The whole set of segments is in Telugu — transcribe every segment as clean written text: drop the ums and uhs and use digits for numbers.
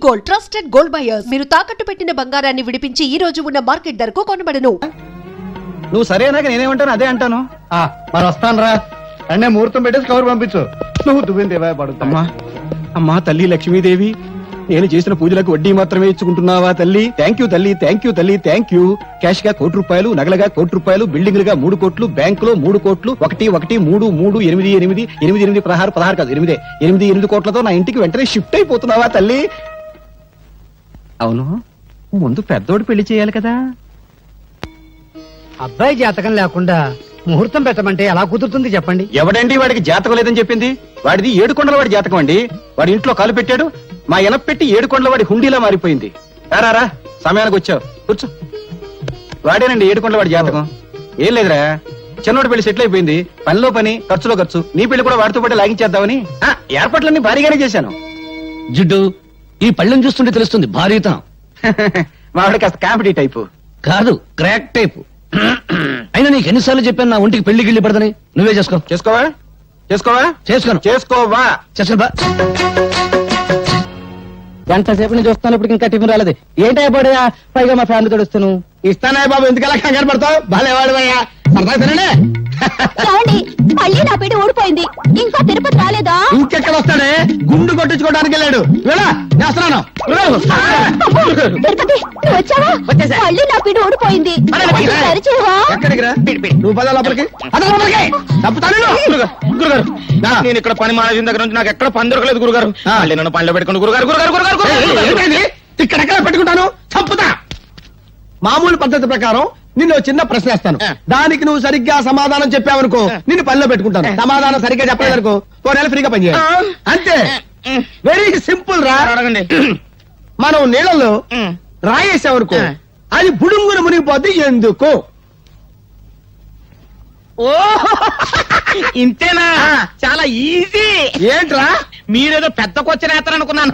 గోల్డ్ ట్రస్టెడ్ గోల్డ్ బయర్స్ మీరు తాకట్టు పెట్టిన బంగారాన్ని విడిపించి ఈ రోజు ఉన్న మార్కెట్ ధరకు కొనబడను. నువ్వు సరేనాక నేనేమంటాను అదే అంటాను. మరి వస్తాను రా అన్నే ముహూర్తం పెట్టేసి కవర్ పంపించు. నువ్వు దువ్విందేవా పడుతున్నా. అమ్మా తల్లి లక్ష్మీదేవి, నేను చేసిన పూజలకు వడ్డీ మాత్రమే ఇచ్చుకుంటున్నావా తల్లి? థ్యాంక్ యూ తల్లి, థ్యాంక్ యూ తల్లి, థ్యాంక్ యూ. క్యాష్ గా ₹1,00,00,000, నగలగా ₹1,00,00,000, బిల్డింగ్లుగా 3 కోట్లు, బ్యాంకులో 3 కోట్లు, 1 1 3 3 8 8 8 8 16 కాదు 8 కోట్లతో నా ఇంటికి వెంటనే షిఫ్ట్ అయిపోతున్నావా తల్లి? అవును, ముందు పెద్దోడు పెళ్లి చేయాలి కదా. అబ్బాయి జాతకం లేకుండా ముహూర్తం పెట్టమంటే ఎలా కుదురుతుంది చెప్పండి? ఎవడండి వాడికి జాతకం లేదని చెప్పింది? వాడిది 7 కొండల వాడి జాతకం అండి. వాడి ఇంట్లో కాలు పెట్టాడు, మా ఎనప్ పెట్టి 7 కొండల వాడి హుండీలా మారిపోయింది. రారా సమయానికి వచ్చావు, కూర్చో. వాడేనండి 7 కొండల వాడి జాతకం. ఏం లేదురా, చిన్నోడు పెళ్లి సెటిల్ అయిపోయింది. పనిలో పని, ఖర్చులో ఖర్చు. నీ పెళ్లి కూడా వాడితో పాటు లాగించేద్దామని ఏర్పాట్లన్నీ భారీగానే చేశాను. జిడ్డు, ఈ పళ్ళెం చూస్తుంటే తెలుస్తుంది భారీతనం. వాడికి కాస్త కామెడీ టైపు కాదు, క్రాక్ టైపు. అయినా నీకు ఎన్నిసార్లు చెప్పాను నా ఒంటికి పెళ్లి గిళ్ళి పడదని? నువ్వే చేసుకో. చేసుకోవా చేసుకోవా చేసుకోను. చేసుకోవా చేసుకో. గంట సేపు నుంచి వస్తాను, ఇప్పుడు ఇంకా టిఫిన్ రాలేదు. ఏంటయ్యా పడయా? పైగా మా ఫ్యామిలీ తోడుస్తాను. ఇస్తానా బాబు, ఎందుకలా కంగారు పడతావు? బాలేవాడు భయ్యా, సరదా తినండి. మళ్ళీ నా పేట ఓడిపోయింది. ఇంకా తిరుపతి రాలేదా? ఇంకెక్కడ వస్తాడే? గుండు కొట్టించుకోవడానికి వెళ్ళాడు. వస్తున్నాను. తిరుపతి నువ్వు వచ్చావా? మళ్ళీ నా పేట ఓడిపోయింది. సరిచేవా? ఎక్కడికి రా? నువ్వు పద లోపలికి. గురుగారు, నేను ఇక్కడ పని మానేసిన దగ్గర నుంచి నాకు ఎక్కడ పని దొరకలేదు గురుగారు. మళ్ళీ నన్ను పనిలో పెట్టుకోండి గురుగారు. ఇక్కడెక్కడ పెట్టుకుంటాను? చంపుతా. మామూలు పద్ధతి ప్రకారం నిన్ను చిన్న ప్రశ్న వేస్తాను. దానికి నువ్వు సరిగ్గా సమాధానం చెప్పావనుకో నిన్ను పనిలో పెట్టుకుంటాను. సమాధానం సరిగ్గా చెప్పలేదనుకో 4 నెలలు ఫ్రీగా పనిచేయాలి. అంతే, వెరీ సింపుల్ రా. అడగండి. మనం నీళ్ళలో రాయేసామనుకో అది బుడుంగును మునిగిపోద్ది. ఎందుకు? ఓ ఇంతేనా? చాలా ఈజీ. ఏంట్రా? మీరేదో పెద్ద క్వశ్చన్ వేస్తారనుకున్నాను.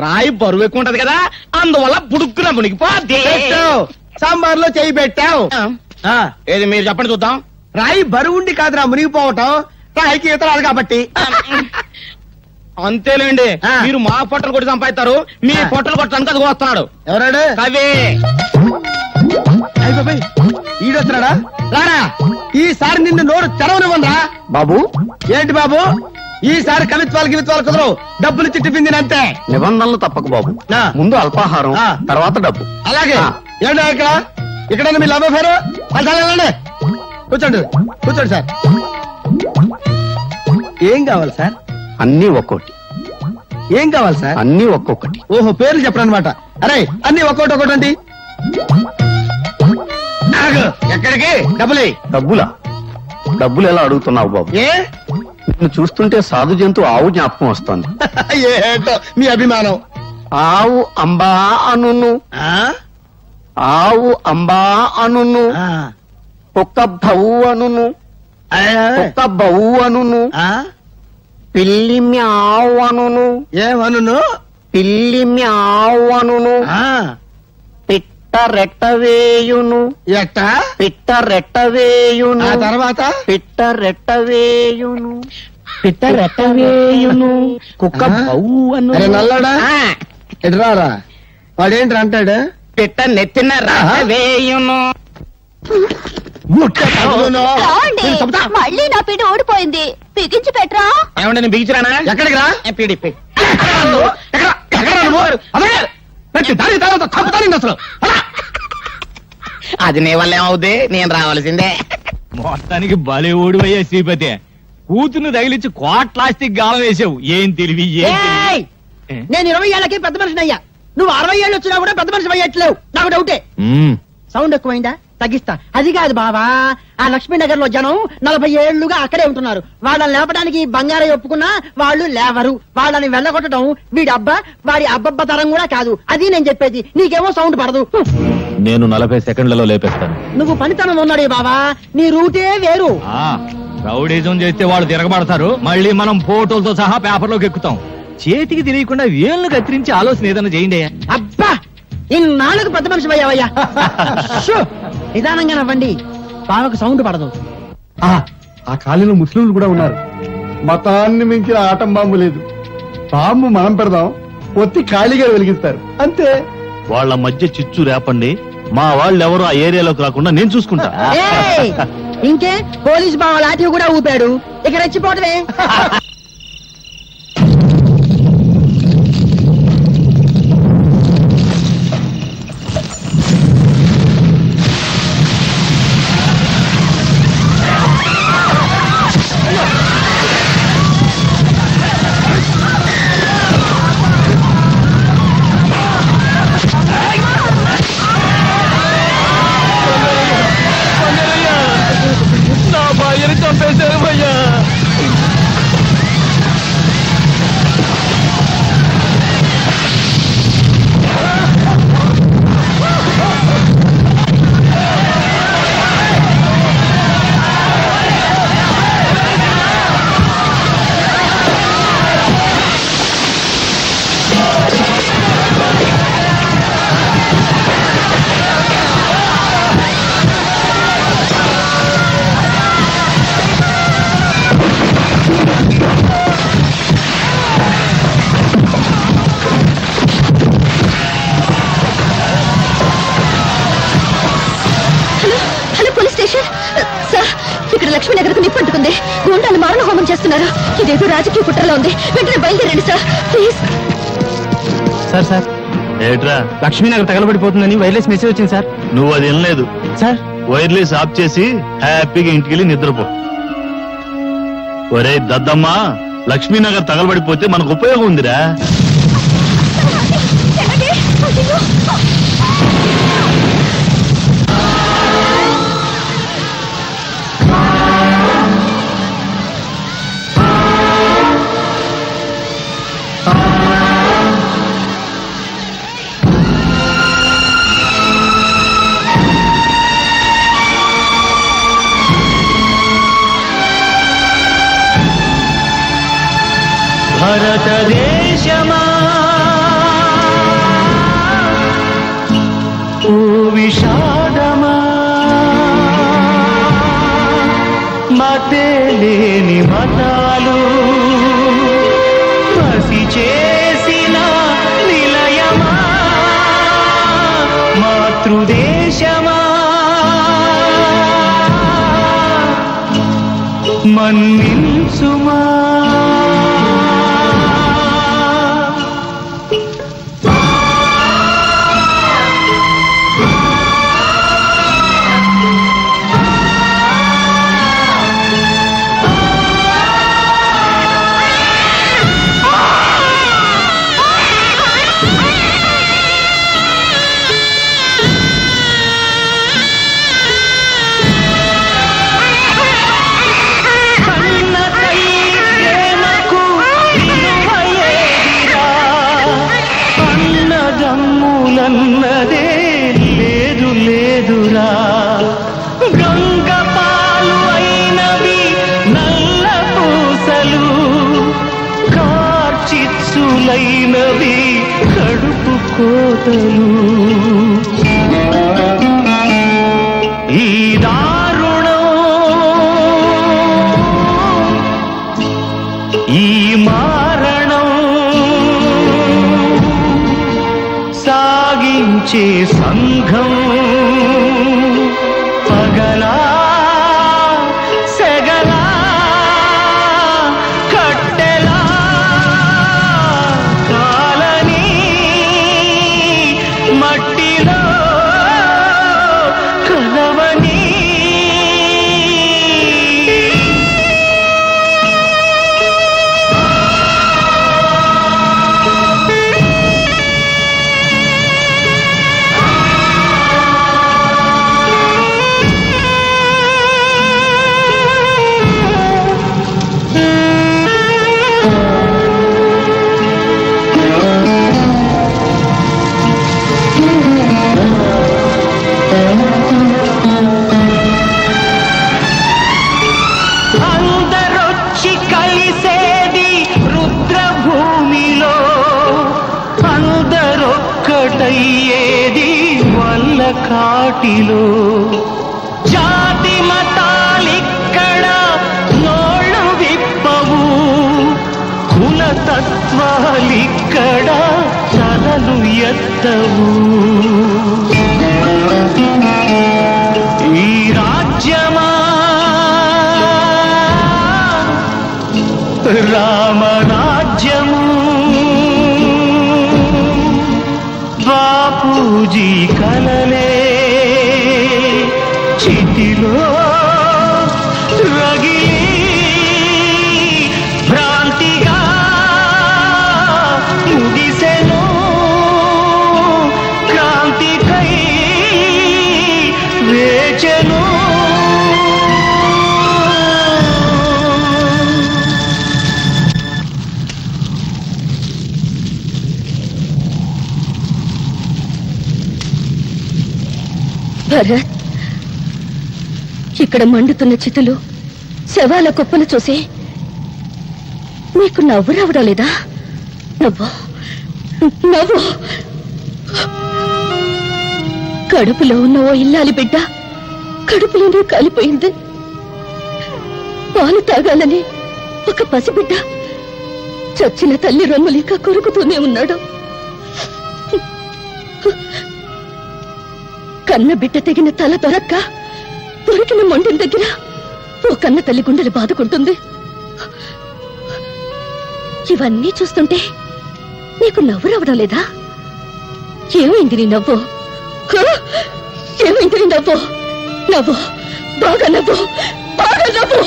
రాయి బరువు ఎక్కువ ఉంటది కదా, అందువల్ల బుడుక్కున మునిగిపోద్ది. సాంబార్ లో చేయి పెట్టావు. ఏది మీరు చెప్పండి చూద్దాం. రాయి బరువుండి కాదురా మునిగిపోవటం, రాయికి ఈత రాదు కాబట్టి. అంతేలేండి, మీరు మా పొట్టలు కొట్టి సంపాదిస్తారు, మీ పొట్టలు కొట్టడానికి అది వస్తున్నాడు. ఎవరాడు? కవి. ఈడొస్తున్నాడా? రారా, ఈసారి నిన్ను నోరు తెరవనివ్వనరా. బాబు. ఏంటి బాబు? ఈసారి కవిత్వాలు కుదరవు. డబ్బులు ఇచ్చి టిఫిన్ తినంతే. నిబంధనలు తప్పకు బాబు. ముందు అల్పాహారం, తర్వాత డబ్బు. అలాగే. ఏంటో ఇక్కడ మీ లవ్ అఫేర్. కూర్చోండి కూర్చోండి సార్. ఏం కావాలి సార్? అన్ని ఒక్కోటి. ఏం కావాలి సార్? అన్ని ఒక్కొక్కటి. ఓహో, పేర్లు చెప్పరనమాట. అరే అన్ని ఒక్కోటి అండి. ఎక్కడికి? డబ్బులే. డబ్బులు ఎలా అడుగుతున్నావు బాబు? ఏ నిన్ను చూస్తుంటే సాధు జంతు ఆవు జ్ఞాపకం వస్తుంది. ఏంటో మీ అభిమానం. ఆవు అంబా అనును, ఆవు అంబా అనును, కుక్క భౌ అనును, కుక్క బౌ అనును, పిల్లి మ్యావ్ అనును, ఏమను? పిల్లి మ్యావ్ అనును, పిట్ట రెట్టవేయును, ఎట్ట పిట్ట రెట్టవేయును, తర్వాత పిట్ట రెట్టవేయును, పిట్ట రెట్టవేయును, కుక్క బౌ అను. అరే నల్లడా, ఎటురారా? వాడేంటి అంటాడు? పిట్ట నెత్తిన రెట్టవేయును. మళ్ళీ నా పేట ఓడిపోయింది. బిగించి పెట్టరా. ఏమంటే నేను బిగించరానా? ఎక్కడికి రా? పీడిపి. అది నీ వల్ల ఏమవుద్ది? నేను రావాల్సిందే. మొత్తానికి భలే ఓడివయ్యా శ్రీపతి. కూతురు తగిలించి కోట్లాస్తికి గాలం వేసావు. ఏం తెలివి. నేను 20 ఏళ్ళకి పెద్ద మనిషిని అయ్యా. నువ్వు 60 ఏళ్ళు వచ్చినా కూడా పెద్ద మనిషి అయ్యట్లేవు. నాకు డౌటే. సౌండ్ ఎక్కువైందా? తగ్గిస్తా. అది కాదు బావా, ఆ లక్ష్మీనగర్ లో జనం 40 ఏళ్లుగా అక్కడే ఉంటున్నారు. వాళ్ళని లేపడానికి బంగారం ఒప్పుకున్నా వాళ్ళు లేవరు. వాళ్ళని వెళ్ళగొట్టడం వీడి అబ్బా వాడి అబ్బబ్బ తరం కూడా కాదు. అది నేను చెప్పేది. నీకేమో సౌండ్ పడదు. నేను 40 సెకండ్లలో లేపేస్తాను. నువ్వు పనితనం ఉన్నాడే బావా, నీ రూటే వేరు. రౌడీజం చేస్తే వాళ్ళు తిరగబడతారు. మళ్ళీ మనం ఫోటోలతో సహా పేపర్లోకి ఎక్కుతాం. చేతికి తెలియకుండా వేళ్ళు కత్తిరించి ఆలోచన ఏదైనా చేయండి. అబ్బా, ఇన్నాళ్ళకు పెద్ద మనిషి అయ్యావయ్యా. నిదానంగా నవ్వండి, బావకు సౌండ్ పడదు. ఆ కాలనీలో ముస్లింలు కూడా ఉన్నారు. మతాన్ని మించిన ఆటం బాంబు లేదు. బాంబు మనం పెడదాం, ఒత్తి ఖాళీగా వెలిగిస్తారు అంతే. వాళ్ళ మధ్య చిచ్చు రేపండి, మా వాళ్ళు ఎవరు ఆ ఏరియాలోకి రాకుండా నేను చూసుకుంటా. ఏయ్! ఇంకే పోలీస్ బావ లాఠీ కూడా ఊపాడు, ఇక రెచ్చిపోవటమే. లక్ష్మీనగర్ కు నిప్పంటుకుంది. గుండాలు మారణ హోమం చేస్తున్నారు. ఇదేదో రాజకీయ కుట్రలో ఉంది. వెంటనే బయలుదేరండి సార్, ప్లీజ్. సార్ సార్ ఏట్రా, లక్ష్మీనగర్ తగలబడిపోతుందని వైర్లెస్ మెసేజ్ వచ్చింది సార్. నువ్వు అది వినలేదు. సార్ వైర్లెస్ ఆఫ్ చేసి హ్యాపీగా ఇంటికెళ్ళి నిద్రపో. ఒరే దద్దమ్మా, లక్ష్మీనగర్ తగలబడిపోతే మనకు ఉపయోగం ఉందిరా. భారతదేశమా ఓ విషాదమా, మతే లేని మతాలు పసి చేసిన నిలయమా, మాతృదేశమా మన్నించుమా. అన్నదే లేదు లేదురా, గంగ పాలు అయినవి నల్ల పూసలు, కార్చిచ్చులైనవి కడుపు కోతలు. ఈ దారుణం, ఈ మారణం సాగించే సంఘం పగలా సెగలా కట్టెలా కాలని మట్టిలో కలవని. అందరొచ్చి కలిసేది రుద్రభూమిలో, అందరొక్కటయ్యేది వల్ల కాటిలో. జాతి మతాలిక్కడ నోళ్ళు విప్పవు, కులతత్వాలిక్కడ తలను ఎత్తవు ఈ రాజ్యమా రామరాజ్యము బాపూజీ కలలే చితిలో రగిలి భ్రాంతిగా ముగిసెను క్రాంతికై వేచెను భరత్, ఇక్కడ మండుతున్న చితులు శవాల కుప్పలు చూసి నీకు నవ్వు రావడం లేదా? నవ్వు నవ్వు. కడుపులో ఉన్న ఓ ఇల్లాలి బిడ్డ కడుపులోనే కాలిపోయింది. పాలు తాగాలని ఒక పసిబిడ్డ చచ్చిన తల్లి రొమ్ములిక కొరుకుతూనే ఉన్నాడు. కన్న బిడ్డ తెగిన తల దొరక్క దొరికిన మొండెం దగ్గర ఓ కన్న తల్లి గుండెలు బాదుకుంటుంది. ఇవన్నీ చూస్తుంటే నీకు నవ్వు రావడం లేదా? ఏమైంది నీ నవ్వు? ఏమైంది నీ నవ్వు? నవ్వు, బాగా నవ్వు, బాగా నవ్వు.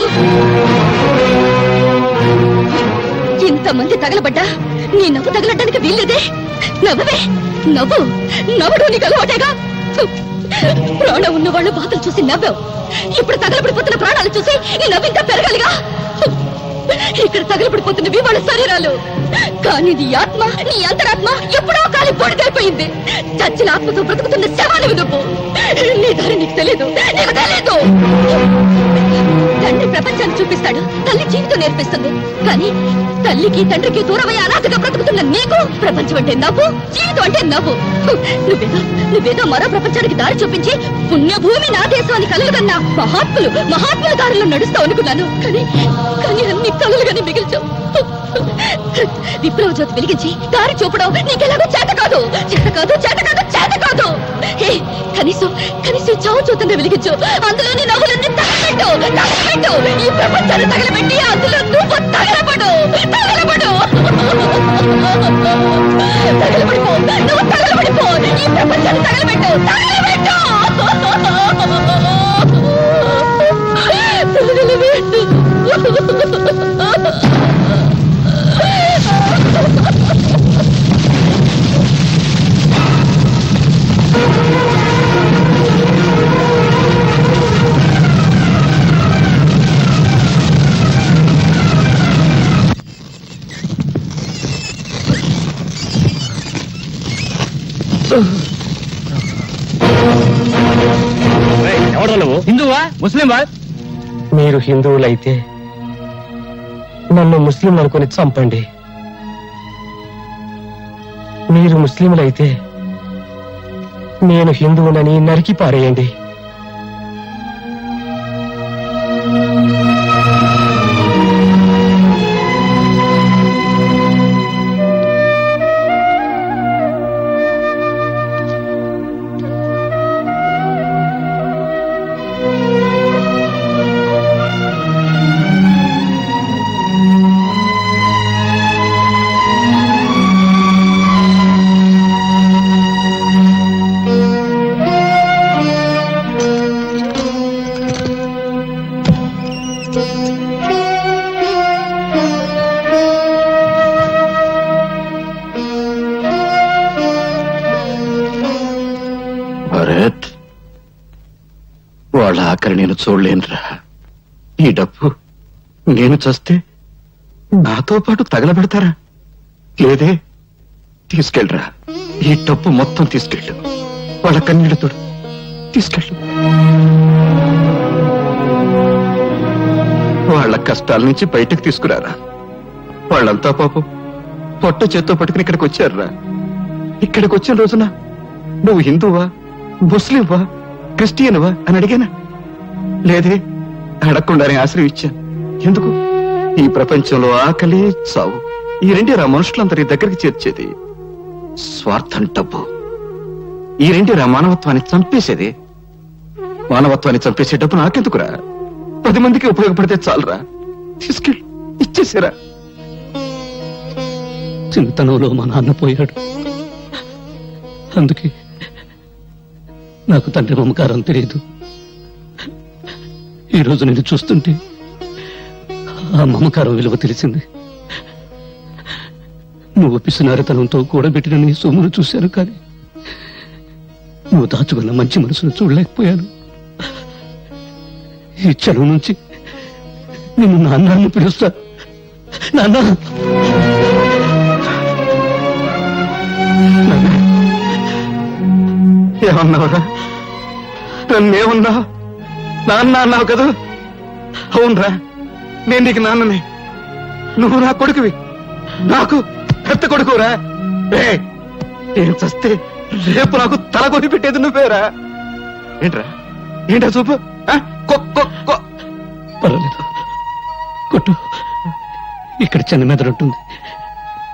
ఇంతమంది తగలబడ్డా నీ నవ్వు తగలడానికి వీల్లేదే. నవ్వవే, నవ్వు. నవ్వడం నీకు అలవాటేగా. ప్రాణం ఉన్న వాళ్ళు బాధలు చూసి నవ్వావు. ఇప్పుడు తగలబడిపోతున్న ప్రాణాలు చూసి నీ నవ్వింత పెరగాలిగా. ఇక్కడ తగలబడిపోతున్నవి వాళ్ళ శరీరాలు, కానీ నీ ఆత్మ, నీ అంతరాత్మ ఎప్పుడో కాలి పొడిదైపోయింది. చచ్చిన ఆత్మతో బ్రతుకుతున్న శవాన్ని నువ్వు. నీ దారి నీకు తెలియదు, నీకు తెలియదు. తండ్రి ప్రపంచాన్ని చూపిస్తాడు, తల్లి జీవితం నేర్పిస్తుంది. కానీ తల్లికి తండ్రికి దూరమై అనాథగా బ్రతుకుతున్న నీకు ప్రపంచం అంటే నవ్వు, జీవితం అంటే నవ్వు. నువ్వేదో మరో ప్రపంచానికి దారి చూపించి పుణ్యభూమి నా దేశాన్ని కలలుగన్నా మహాత్ముల దారిలో నడుస్తావు అనుకున్నాను. కానీ అన్ని కలలుగానే మిగిల్చావు. విప్లవ జ్యోతి వెలిగించి దారి చూపడం నీకెలాగో చేత కాదు. కనీసం చావు చూతున్న వెలిగించు. అందులో నీ నవ్వులన్నీ తగలబెట్టు. ఈ ప్రపంచాన్ని తగలబెట్టి అందులో నువ్వు తగలబడు. తగలబడిపో, నువ్వు తగలబడిపో. ఈ ప్రపంచాన్ని తగలబెట్టు. ఎవరు నువ్వు? హిందువా, ముస్లింవా? మీరు హిందువులైతే నన్ను ముస్లిం అనుకుని చంపండి. మీరు ముస్లింలైతే నేను హిందువునని నరికి పారేయండి. భరత్, వాళ్ళ ఆఖరి నేను చూడలేనురా. ఈ డబ్బు నేను చస్తే నాతో పాటు తగలబెడతారా? లేదే, తీసుకెళ్ళరా. ఈ డబ్బు మొత్తం తీసుకెళ్ళు. వాళ్ళ కన్నీళ్లతో తీసుకెళ్ళు. వాళ్ళ కష్టాల నుంచి బయటకు తీసుకురారా. వాళ్ళంతా పాపం పొట్ట చేత్తో పట్టుకుని ఇక్కడికి వచ్చారురా. ఇక్కడికి వచ్చిన రోజున నువ్వు హిందువా, ముస్లింవా, క్రిస్టియన్వా అని అడిగానా? లేదే, అడగకుండానే ఆశ్రయించాను. ఎందుకు? ఈ ప్రపంచంలో ఆకలి, చావు ఈ రెండేరా మనుషులందరి దగ్గరికి చేర్చేది. స్వార్థం, డబ్బు ఈ రెండురా మానవత్వాన్ని చంపేసేది. మానవత్వాన్ని చంపేసే డబ్బు నాకెందుకురా? 10 మందికి ఉపయోగపడితే చాలరా. తీసుకెళ్ళి ఇచ్చేసారా. చిన్నతనంలో మా నాన్న పోయాడు. అందుకే నాకు తండ్రి మమకారం తెలియదు. ఈరోజు నేను చూస్తుంటే ఆ మమకారం విలువ తెలిసింది. నువ్వు పిసినారితనంతో కూడబెట్టిన నీ సొమ్మును చూశాను, కానీ నువ్వు దాచుకున్న మంచి మనసును చూడలేకపోయాను. ఈ క్షణం నుంచి నిన్ను నాన్న పిలుస్తా. నాన్న, ఏమన్నావురా? నన్నేమన్నా నాన్న అన్నావు కదా? అవునరా, నేను నీకు నాన్ననే. నువ్వు నా కొడుకువి, నాకు పెద్ద కొడుకురా. నేను చస్తే రేపు నాకు తల కొని పెట్టేది నువ్వేరా. ఏంట్రా ఏంటా చూపు? పర్వాలేదు, కొట్టు. ఇక్కడ చిన్న మెదడు ఉంటుంది,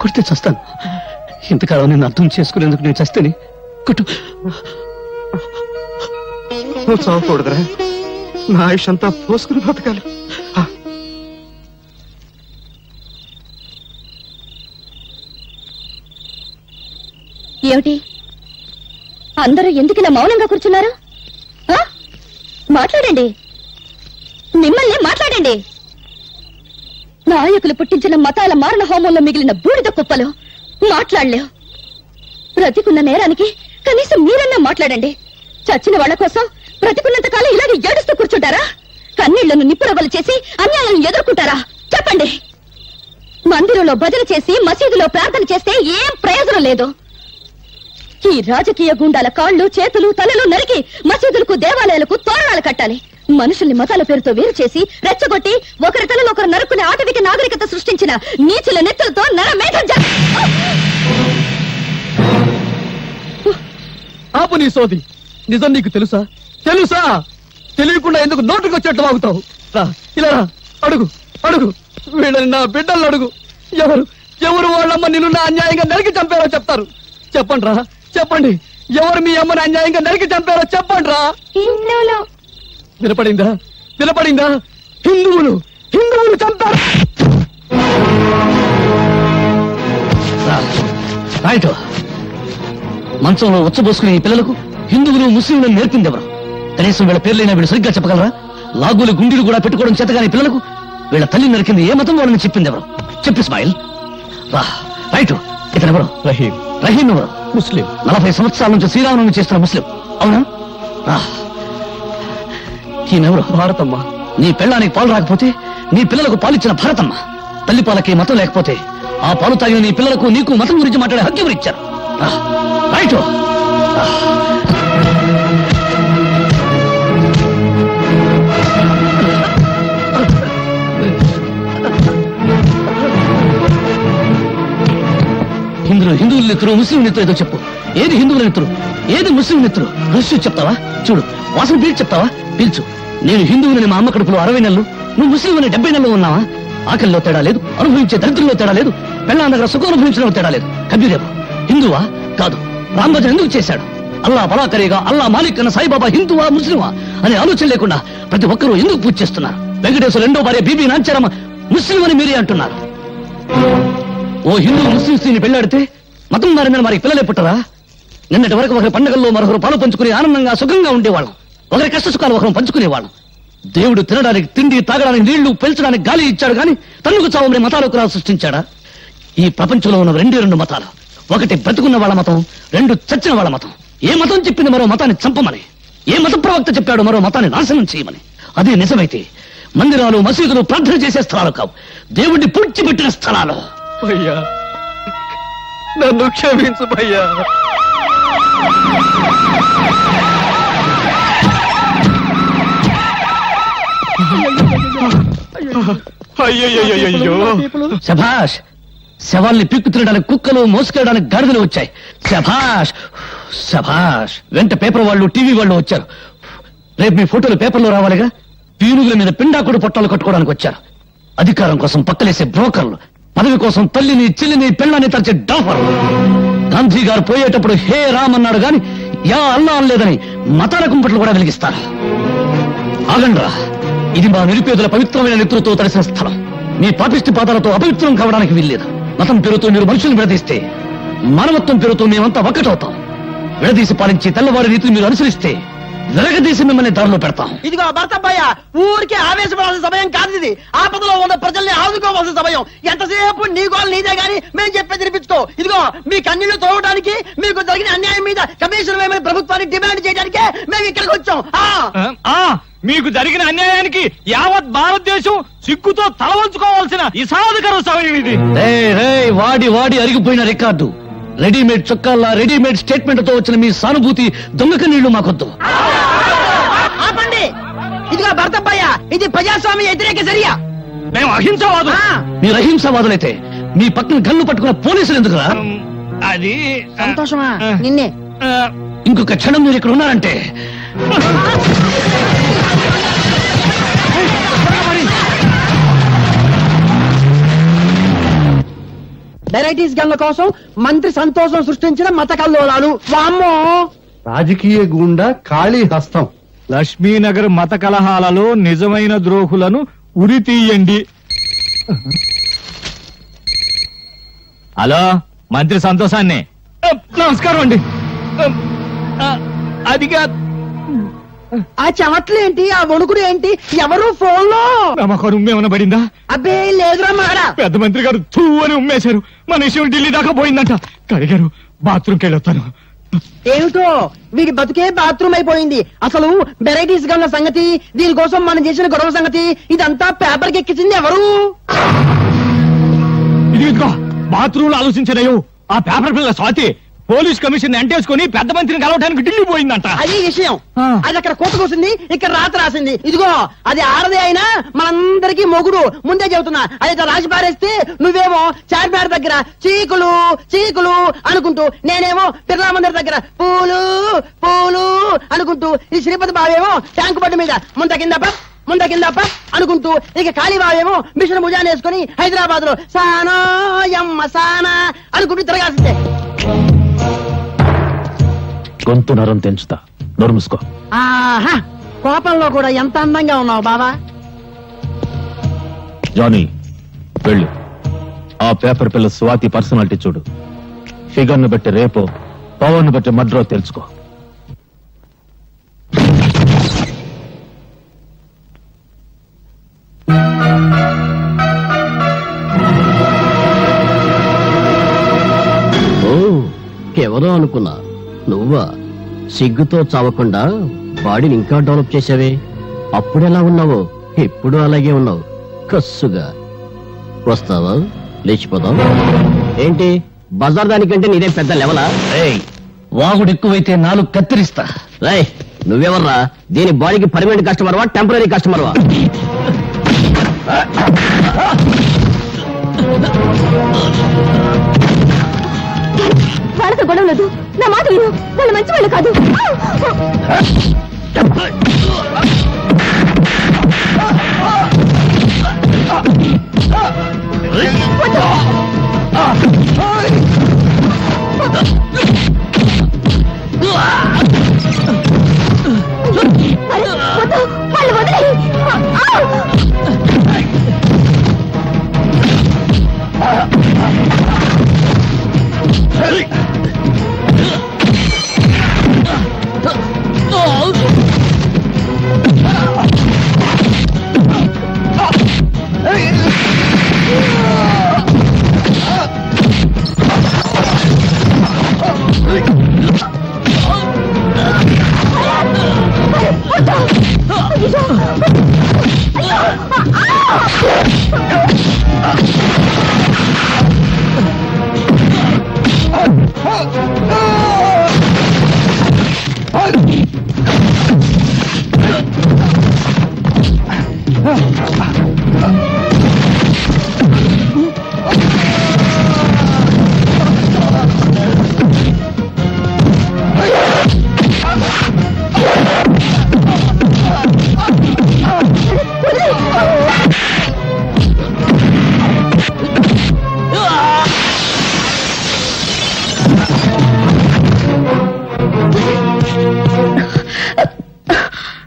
కొడితే చస్తాను. ఇంతకాలం నేను అర్థం చేసుకునేందుకు నేను చస్తేనే. కొట్టు. నువ్వు చావకూడదురా. నా ఆయుష్ అంతా పోసుకుని బ్రతకాలి. ఏమిటి అందరూ ఎందుకు ఇలా మౌనంగా కూర్చున్నారు? ఆ? మాట్లాడండి, మిమ్మల్ని మాట్లాడండి. నాయకులు పుట్టించిన మతాల మారణ హోమంలో మిగిలిన బూడిద కుప్పలు మాట్లాడలేవు. బ్రతికున్న నేరానికి కనీసం మీరన్నా మాట్లాడండి. చచ్చిన వాళ్ళ కోసం బ్రతికున్నంత కాలం ఇలాగే ఏడుస్తూ కూర్చుంటారా? కన్నీళ్లను నిప్పురవ్వలు చేసి అన్యాయాలను ఎదుర్కొంటారా? చెప్పండి. మందిరంలో భజన చేసి మసీదులో ప్రార్థన చేస్తే ఏం ప్రయోజనం లేదు. ఈ రాజకీయ గుండాల కాళ్ళు, చేతులు, తలలు నరికి మసీదులకు, దేవాలయాలకు తోరణాలు కట్టాలి. మనుషుల్ని మతాల పేరుతో వేరు చేసి రెచ్చగొట్టి ఒకరి తలను ఒకరు నరుక్కునే ఆటవిక నాగరికత సృష్టించిన నీచుల నెత్తులతో నరమేధం ఆపు నీ సోది. నిజం నీకు తెలుసా? తెలుసా? తెలియకుండా ఎందుకు నోటుకు వచ్చేట్టు వాగుతావు? రా, ఇలా రా. అడుగు అడుగు, వీళ్ళని నా బిడ్డలను అడుగు. ఎవరు ఎవరు వాళ్ళమ్మ నిన్ను నా అన్యాయంగా నరికి చంపారో చెప్తారు. చెప్పండి రా, చెప్పండి. ఎవరు మీ అమ్మని అన్యాయంగా నరికి చంపారో చెప్పండి రా. వినపడిందా? వినపడిందా? హిందువులు హిందువులు చంపారు. రైట్. మంచంలో ఉచ్చబోసుకునే ఈ పిల్లలకు హిందువులు, ముస్లింలను నేర్పింది ఎవరు? కనీసం వీళ్ళ పేర్లైనా వీళ్ళు సరిగ్గా చెప్పగలరా? లాగులు, గుండీలు కూడా పెట్టుకోవడం చేతగాని పిల్లలకు వీళ్ళ తల్లి నరికింది ఏ మతం వాళ్ళని చెప్పింది ఎవరు? చెప్పు ఇస్మాయిల్. రా. రైట్. ఇతనెవరు? రహీం. రహీం ఎవరు? ముస్లిం. 40 సంవత్సరాల నుంచి శ్రీరామనవమి చేస్తున్న ముస్లిం. అవునా? రా. ఈయనెవరు? భారతమ్మ. నీ పెళ్ళానికి పాలు రాకపోతే నీ పిల్లలకు పాలిచ్చిన భారతమ్మ. తల్లి పాలకి మతం లేకపోతే ఆ పాలు తాగిన నీ పిల్లలకు నీకు మతం గురించి మాట్లాడే హక్కు ఎవరు ఇచ్చారు? రైట్. హిందువుల నెత్తురు, ముస్లిం నెత్తురు ఏదో చెప్పు. ఏది హిందువుల నెత్తురు, ఏది ముస్లిం నెత్తురు? రుచి చెప్తావా? చూడు, వాసన పీల్చి చెప్తావా? పీల్చు. నేను హిందువులని మా అమ్మ కడుపులో 60 నెలలు, నువ్వు ముస్లిం అని 70 నెలలు ఉన్నావా? ఆకలిలో తేడా లేదు, అనుభవించే దరిద్రంలో తేడా లేదు, పెళ్ళాం దగ్గర సుఖం అనుభవించడంలో తేడా లేదు. కబీరేమో హిందువా? కాదు. రాంభజన్ ఎందుకు చేశాడు? అల్లా బలాకరీగా అల్లా మాలిక్ అన్న సాయిబాబా హిందువా, ముస్లిమా అనే ఆలోచన లేకుండా ప్రతి ఒక్కరూ ఎందుకు పూజ చేస్తున్నారు? వెంకటేశ్వర 2వ భార్య బీబీ నాంచారమ్మ ముస్లిం అని మీరే అంటున్నారు. ఓ హిందూ ముస్లిం స్త్రీని పెళ్లాడితే మతం మారిందని వారికి పిల్లలే పుట్టరా? నిన్నటి వరకు ఒకరి పండుగల్లో మరొకరు పాలు పంచుకుని ఆనందంగా సుఖంగా ఉండేవాళ్ళం. ఒకరి కష్ట సుఖాలు ఒకరు పంచుకునేవాళ్ళం. దేవుడు తినడానికి తిండి, తాగడానికి నీళ్లు, పెంచడానికి గాలి ఇచ్చాడు గాని తన్నుకు చావమని మతాలకు రా సృష్టించాడా? ఈ ప్రపంచంలో ఉన్న 2 మతాలు. ఒకటి బ్రతుకున్న వాళ్ళ మతం, 2 చచ్చిన వాళ్ళ మతం. ఏ మతం చెప్పింది మరో మతాన్ని చంపమని? ఏ మత ప్రవక్త చెప్పాడు మరో మతాన్ని నాశనం చేయమని? అదే నిజమైతే మందిరాలు, మసీదులు ప్రార్థన చేసే స్థలాలు కావు, దేవుడిని పూడ్చిపెట్టిన స్థలాలు. భయ్యా, నన్ను క్షమించు భయ్యా. అయ్యో, శభాష్. శవాల్ని పిక్కు తినడానికి కుక్కలు, మోసుకెళ్ళడానికి గాడిదలు వచ్చాయి. శభాష్ శభాష్. వెంట పేపర్ వాళ్ళు, టీవీ వాళ్ళు వచ్చారు. రేపు మీ ఫోటోలు పేపర్లో రావాలిగా. పీనుగుల మీద పిండాకుడు పొట్టాలు కట్టుకోవడానికి వచ్చారు. అధికారం కోసం పక్కలేసే బ్రోకర్లు. పదవి కోసం తల్లిని చెల్లిని పెళ్ళాన్ని తరిచే డాఫర్. గాంధీ గారు పోయేటప్పుడు హే రామ్ అన్నాడు గాని యా అల్లా అనలేదని మతాల కుంపట్లు కూడా వెలిగిస్తారు. ఆగండ్రా, ఇది మా నిరుపేదల పవిత్రమైన నెత్తులతో తడిసిన స్థలం. మీ పాపిష్టి పాదాలతో అపవిత్రం కావడానికి వీల్లేదు. మతం పేరుతో మీరు మనుషులను విడదీస్తే మానవత్వం పేరుతో మేమంతా ఒక్కటవుతాం. విడదీసి పాలించి తెల్లవారి రీతిని మీరు అనుసరిస్తే వెరగదీసి మిమ్మల్ని దారిలో పెడతాం. ఇదిగో భర్తబ్బయ్య, ఊరికే ఆవేశపడాల్సిన సమయం కాదు ఇది. ఆపదలో ఉన్న ప్రజల్ని ఆదుకోవాల్సిన సమయం. ఎంతసేపు నీ గోలు నీదే గాని మేము చెప్పేది వినిపించుకో. ఇదిగో మీ కన్నీళ్లు తోవడానికి, మీకు జరిగిన అన్యాయం మీద కమిషన్ వేయమని ప్రభుత్వాన్ని డిమాండ్ చేయడానికే మేము ఇక్కడికి వచ్చాం. మీకు జరిగిన అన్యాయానికి యావత్ భారతదేశం సిగ్గుతో తల వంచుకోవాల్సిన ఇసాదకర సమయం ఇది. వాడి వాడి అరిగిపోయిన రికార్డు, రెడీమేడ్ చొక్కాల్లా రెడీమేడ్ స్టేట్మెంట్ తో వచ్చిన మీ సానుభూతి దొంగక నీళ్లు మాకొద్దు. ఆపండి. ఇదిగో భర్తబ్బయ్య, ఇది ప్రజాస్వామ్య వ్యతిరేక చర్య. మేము అహింసవాదు. మీరు అహింసవాదులైతే మీ పక్కన గన్ను పట్టుకున్న పోలీసులు ఎందుకురా? అది సంతోషమా నిన్నే. ఇంకొక క్షణం మీరు ఇక్కడ ఉన్నారంటే వెరైటీస్ గన్ల కోసం మంత్రి సంతోషం సృష్టించిన మత కల్లోలాలు. వామ్మో, రాజకీయ గుండా ఖాళీ హస్తం. లక్ష్మీనగర్ మత కలహాలలో నిజమైన ద్రోహులను ఉరి తీయండి. హలో, మంత్రి సంతోషాన్ని. నమస్కారం అండి. అదిగా ఆ చెమట్లు ఏంటి, ఆ వణుకుడు ఏంటి? ఎవరు ఫోన్ లో? నమ్మకం ఉమ్మేమన్నా పడిందా? అబ్బే లేదురా మాడా. పెద్ద మంత్రి గారు తూ అని ఉమ్మేశారు. మన విషయం ఢిల్లీ దాకా పోయిందంట. కడిగారు, బాత్రూమ్కి వెళ్ళొస్తాను. ఏమిటో వీడి బతుకే బాత్రూమ్ అయిపోయింది. అసలు వెరైటీస్ గన్ల సంగతి, దీనికోసం మనం చేసిన గొడవ సంగతి, ఇదంతా పేపర్కి ఎక్కించింది ఎవరు? ఇదిగో బాత్రూమ్ లో ఆలోచించలేవు. ఆ పేపర్ పిల్ల స్వాతి పోలీస్ కమిషన్ ఎంటేసుకుని పెద్ద మంత్రిని కలవడానికి ఢిల్లీ పోయిందంట. అది విషయం. అది అక్కడ కోర్టు కూసింది, ఇక్కడ రాత రాసింది. ఇదిగో అది ఆడదే అయినా మనందరికీ మొగుడు. ముందే చెబుతున్నా. అది రాసి పారేస్తే నువ్వేమో చార్మినార్ దగ్గర చీకులు చీకులు అనుకుంటూ, నేనేమో బిర్లా మందిర్ దగ్గర పూలు పూలు అనుకుంటూ, ఈ శ్రీపతి బావేమో ట్యాంకు బండి మీద ముంద కిందప్ప అనుకుంటూ, ఇక కాళీబావేమో మిషన్ భుజాన్ని వేసుకుని హైదరాబాద్ లో సానా యమ్మ సానా అనుకుంటూ తిరగాల్సిందే. గొంతు నరం తెంచుతా, నోరు మూసుకో. ఆహా, కోపంలో కూడా ఎంత అందంగా ఉన్నావు బావా. జానీ, వెళ్ళు. ఆ పేపర్ పిల్ల స్వాతి పర్సనాలిటీ చూడు. ఫిగర్ ను బట్టి రేపో, పవర్ ను బట్టి మడ్రో తెలుసుకో. ఎవరో అనుకున్నా, నువ్వా? సిగ్గుతో చావకుండా బాడీని ఇంకా డెవలప్ చేసావే. అప్పుడెలా ఉన్నావో ఇప్పుడు అలాగే ఉన్నావు. కస్సుగా వస్తావా? లేచిపోదాం. ఏంటి బజార్ దానికంటే నీదే పెద్ద లెవలా? వాగుడు ఎక్కువైతే నాలుగు కత్తిరిస్తా. నువ్వెవర్రా? దీని బాడీకి పర్మనెంట్ కస్టమర్వా, టెంపరీ కస్టమర్వా? వాళ్ళతో గొడవ లేదు. నా మాట విను, వాళ్ళు మంచి వాళ్ళు కాదు. వాళ్ళు వదిలే.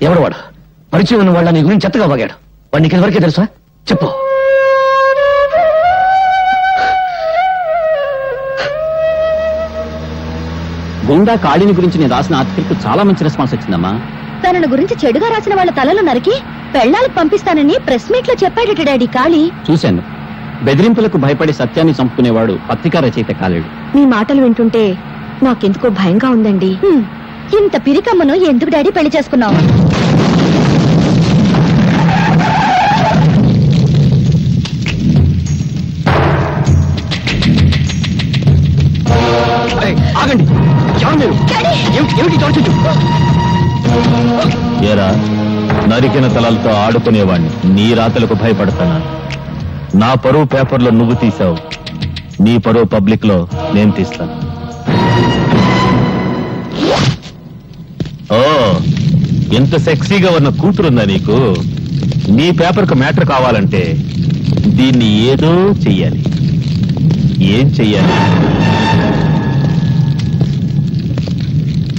ఎవడు వాడు? పరిచయం ఉన్న వాళ్ళ నీ గురించి చెత్తగా వాగాడు. వాడు నీకు ఎవరికే తెలుసా? చెప్పు. గుండా కాళిని గురించి నేను రాసిన ఆర్టికల్ చాలా మంచి రెస్పాన్స్ వచ్చిందమ్మా. తనను గురించి చెడుగా రాసిన వాళ్ళ తలలు నరికి పెళ్ళాలకు పంపిస్తానని ప్రెస్ మీట్ లో చెప్పాడట డాడీ కాళీ. చూశాను. బెదిరింపులకు భయపడి సత్యాన్ని చంపుకునేవాడు పత్రికా రచయిత కాలేడు. మీ మాటలు వింటుంటే నాకెందుకో భయంగా ఉందండి. ఇంత పిరికమ్మను ఎందుకు డాడీ పెళ్లి చేసుకున్నావు? ఆగండి. ఏమిటి చోటు? ఏరా, నరికిన తలలతో ఆడుకునేవాణ్ణి నీ రాతలకు భయపడతానా? నా పరువు పేపర్లో నువ్వు తీసావు, నీ పరువు పబ్లిక్ లో నేను తీస్తాను. ఓ, ఎంత సెక్సీగా ఉన్న కూతురుందా నీకు? నీ పేపర్కు మ్యాటర్ కావాలంటే దీన్ని ఏదో చెయ్యాలి. ఏం చెయ్యాలి?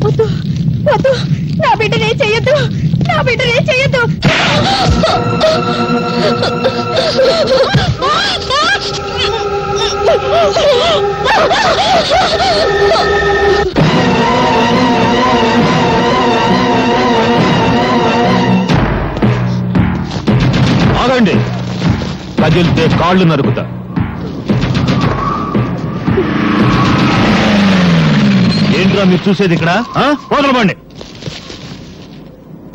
వద్దు, నా బిడ్డనే చెయ్యొద్దు, నా బిడ్డనే చెయ్యొద్దు. ఆగండి, కదిలితే కాళ్ళు నరుకుతా. ఏంట్రా మీరు చూసేది ఇక్కడ? వదలబండి.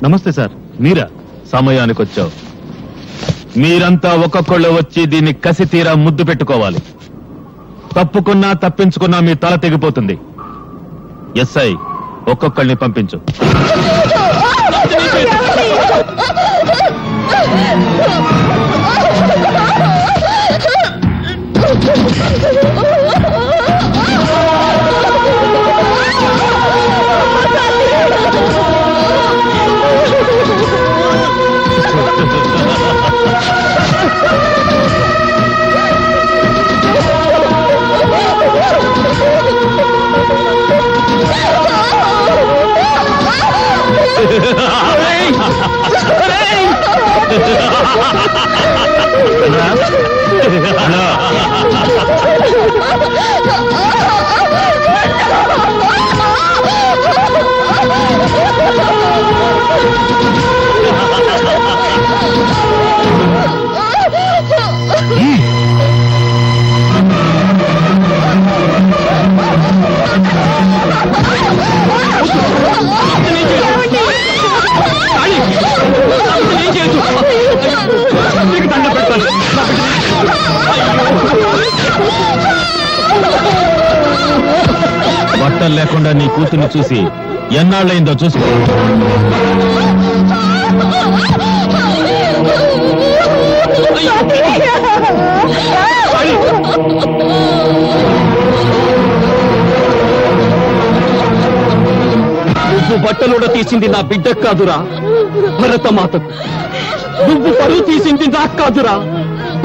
నమస్తే సార్, మీరా? సమయానికి వచ్చావు. మీరంతా ఒక్కొక్కళ్ళు వచ్చి దీన్ని కసి తీరా ముద్దు పెట్టుకోవాలి. తప్పుకున్నా తప్పించుకున్నా మీ తల తెగిపోతుంది. ఎస్ఐ, ఒక్కొక్కళ్ళని పంపించు. బట్టలు లేకుండా నీ కూతుర్ని చూసి ఎన్నాళ్ళైందో చూసుకో. నువ్వు బట్టలుడ తీసింది నా బిడ్డ కాదురా, భరత మాతకు. నువ్వు పరువు తీసింది నాకు కాదురా,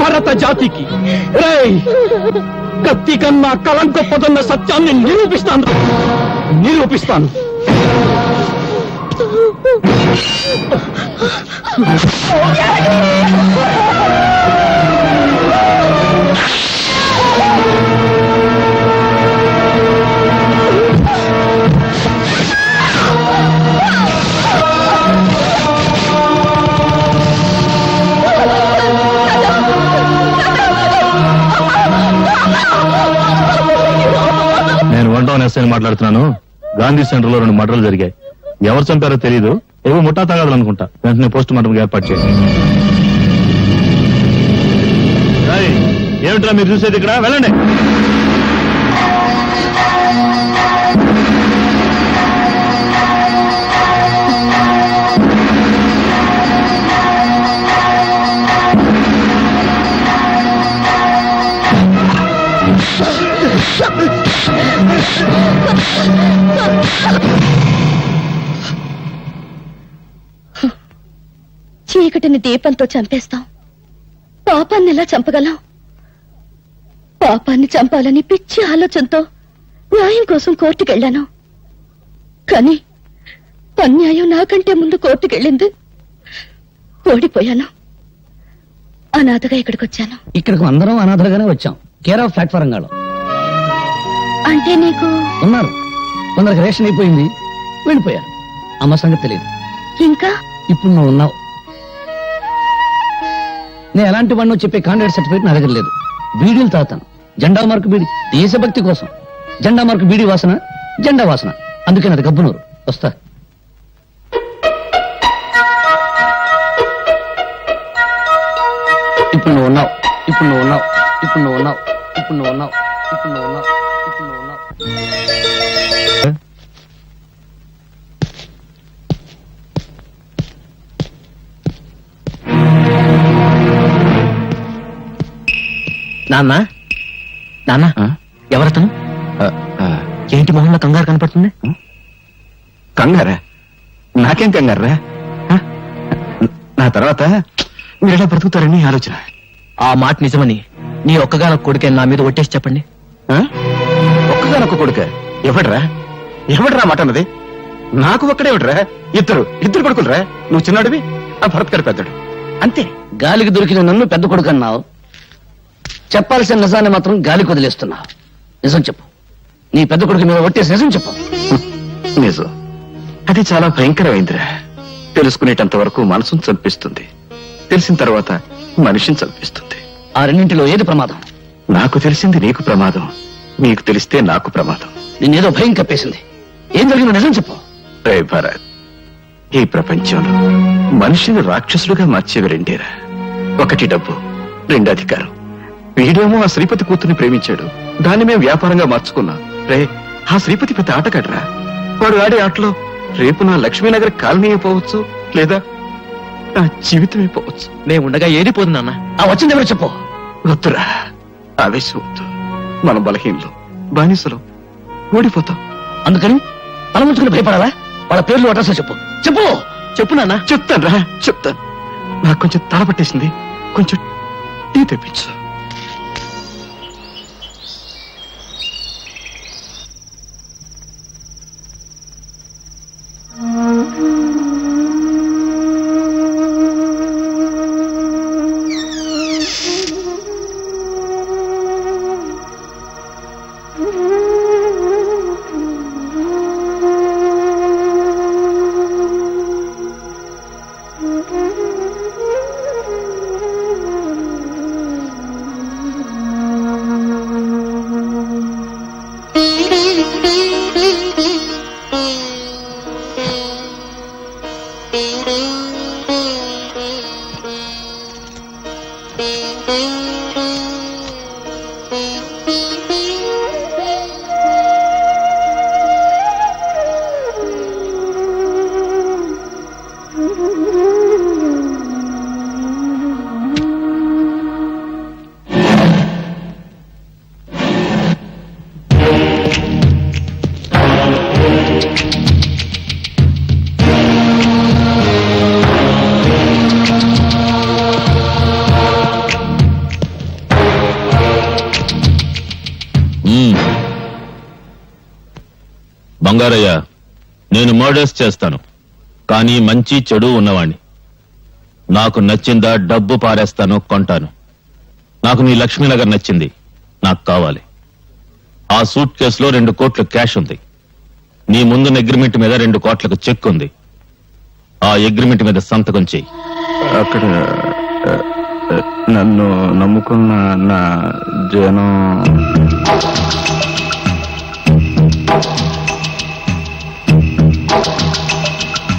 భరత జాతికి. రేయ్, కత్తి కన్నా కలం గొప్పదన్న సత్యాన్ని నిరూపిస్తాను. నేను వన్ టౌన్ ఎస్ఐని మాట్లాడుతున్నాను. గాంధీ సెంటర్ లో 2 మర్డర్లు జరిగాయి. ఎవరు చంపారో తెలియదు. ఏవో ముఠా తగాదాలు అనుకుంటా. వెంటనే పోస్ట్ మార్టం ఏర్పాటు చేయండి. ఏమిట్రా మీరు చూసేది ఇక్కడ? వెళ్ళండి. చీకటిని దీపంతో చంపేస్తాం, పాపాన్ని ఎలా చంపగలం? పాపాన్ని చంపాలని పిచ్చి ఆలోచనతో న్యాయం కోసం కోర్టుకెళ్ళాను. కానీ అన్యాయం నాకంటే ముందు కోర్టుకెళ్ళింది. ఓడిపోయాను. అనాథగా ఇక్కడికి వచ్చాను. ఇక్కడికి అందరం అనాథలుగానే వచ్చాం. కేర్ ఆఫ్ ప్లాట్ఫారం గాలో అంటే నీకు ఉన్నారు. కొందరికి రేషన్ అయిపోయింది, వెళ్ళిపోయారు. అమ్మ సంగతి తెలియదు. ఇంకా ఇప్పుడు నువ్వు ఉన్నావు. నేను ఎలాంటి వాడినో చెప్పే కాంట్రాక్ట్ సర్టిఫికేట్ నా దగ్గర లేదు. బీడీలు తాగుతాను. జెండా మార్కు బీడి, దేశభక్తి కోసం. జెండా మార్కు బీడి వాసన, జెండా వాసన. అందుకే నాది గబ్బునూరు. వస్తా. ఇప్పుడు నువ్వు ఉన్నావు. ఇప్పుడు నువ్వు ఉన్నావు. ఇప్పుడు నువ్వు ఉన్నావు. ఇప్పుడు నువ్వు ఉన్నావు. ఇప్పుడు నువ్వు ఉన్నావు. ఇప్పుడు నువ్వు ఉన్నావు. నాన్న నాన్న ఎవరతను? ఏంటి మొహంలో కంగారు కనపడుతుంది? కంగారా? నాకేం కంగారా? నా తర్వాత మీరు ఎలా బ్రతుకుతారని ఆలోచన. ఆ మాట నిజమని నీ ఒక్కగాన కొడుకే నా మీద ఒట్టేసి చెప్పండి. ఒక్కగానొక్క కొడుక? ఎవడ్రా? ఎవడ్రా మాట అన్నది? నాకు ఒక్కడే ఎవడ్రా? ఇద్దరు కొడుకులరా. నువ్వు చిన్నాడివి, ఆ భరత్ గారు పెద్దడు. అంతే. గాలికి దొరికిన నన్ను పెద్ద కొడుకు అన్నావు. చెప్పాల్సిన నిజాన్ని మాత్రం గాలికి వదిలేస్తున్నావు. నిజం చెప్పు. నీ పెద్ద కొడుకు మీద ఒట్టేసి నిజం చెప్పు. నిజం. అది చాలా భయంకరమైందిరా. తెలుసుకునేటంత వరకు మనసును చంపిస్తుంది, తెలిసిన తర్వాత మనిషిని చంపిస్తుంది. ఆ రెండింటిలో ఏది ప్రమాదం? నాకు తెలిసింది నీకు ప్రమాదం, నీకు తెలిస్తే నాకు ప్రమాదం. నిన్నేదో భయం కప్పేసింది. ఏం జరిగిందో నిజం చెప్పు. రే భరత్, ఈ ప్రపంచంలో మనిషిని రాక్షసులుగా మార్చేవి రెండేరా. ఒకటి డబ్బు, రెండు అధికారం. వీడేమో ఆ శ్రీపతి కూతుర్ని ప్రేమించాడు, దాన్ని మేము వ్యాపారంగా మార్చుకున్నాం. రే, ఆ శ్రీపతి పెద్ద ఆటగాడ్రా. వాడు ఆడే ఆటలో రేపు నా లక్ష్మీనగర్ కాలనీ అయిపోవచ్చు, లేదా నా జీవితమే పోవచ్చు. నేను ఉండగా ఏది పోదు నాన్న. ఆ వచ్చింది ఎవరు చెప్పు. వద్దురా, ఆవేశం వద్దు. మనం బలహీనలు, బానిసలు, ఓడిపోతాం. అందుకని తల ముంచుకుని భయపడాలా? వాళ్ళ పేర్లు అడ్రస్ చెప్పు. చెప్పు. చెప్పు నాన్న. చెప్తాను రా, చెప్తాను. నాకు కొంచెం తల పట్టేసింది, కొంచెం టీ తెప్పించు. బంగారయ్య, నేను మర్డర్స్ చేస్తాను, కానీ మంచి చెడు ఉన్నవాణ్ణి. నాకు నచ్చిందా డబ్బు పారేస్తాను, కొంటాను. నాకు నీ లక్ష్మీనగర్ నచ్చింది, నాకు కావాలి. ఆ సూట్ కేసులో 2 కోట్ల క్యాష్ ఉంది. నీ ముందున్న అగ్రిమెంట్ మీద 2 కోట్లకు చెక్ ఉంది. ఆ అగ్రిమెంట్ మీద సంతకం చెయ్యి. అక్కడ నన్ను నమ్ముకున్న నా జనం